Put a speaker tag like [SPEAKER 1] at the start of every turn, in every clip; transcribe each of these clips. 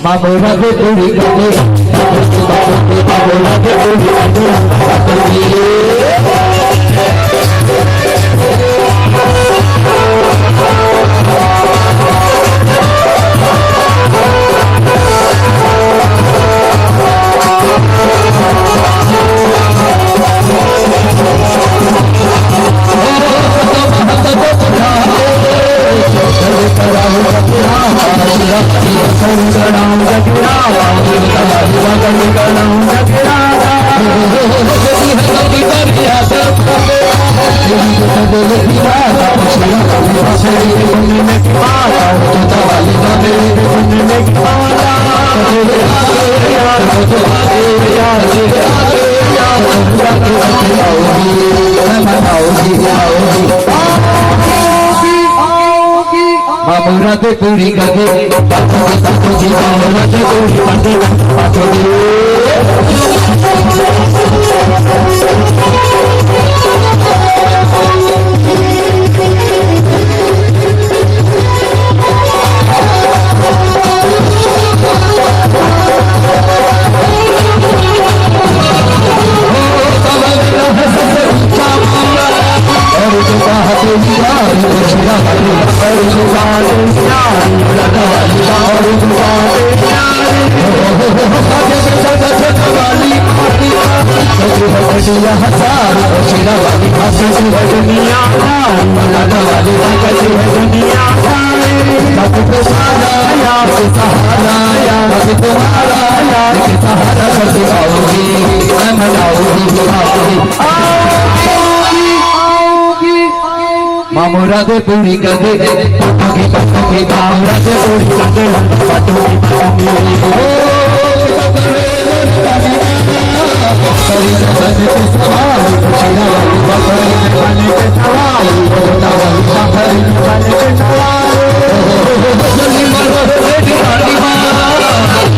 [SPEAKER 1] मामोरा के पूरी करने मामोरा के पूरी करने मामोरा के पूरी करके मामोरा के पूरी करके मामोरा दे पूरी कर दे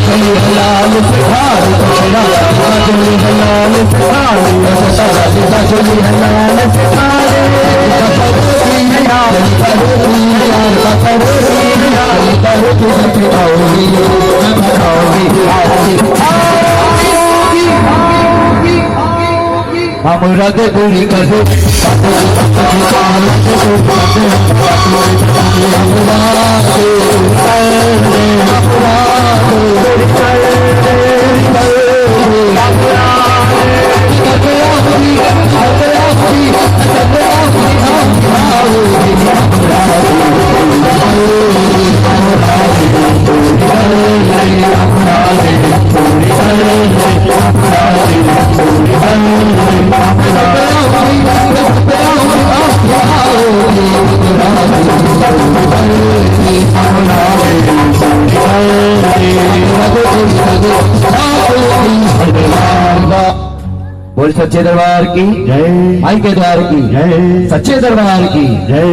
[SPEAKER 1] मामोरा दे पूरी कर दे मामोरा दे पूरी कर दे बोल सच्चे दरबार की जय, माई के द्वार की जय, सच्चे दरबार की जय।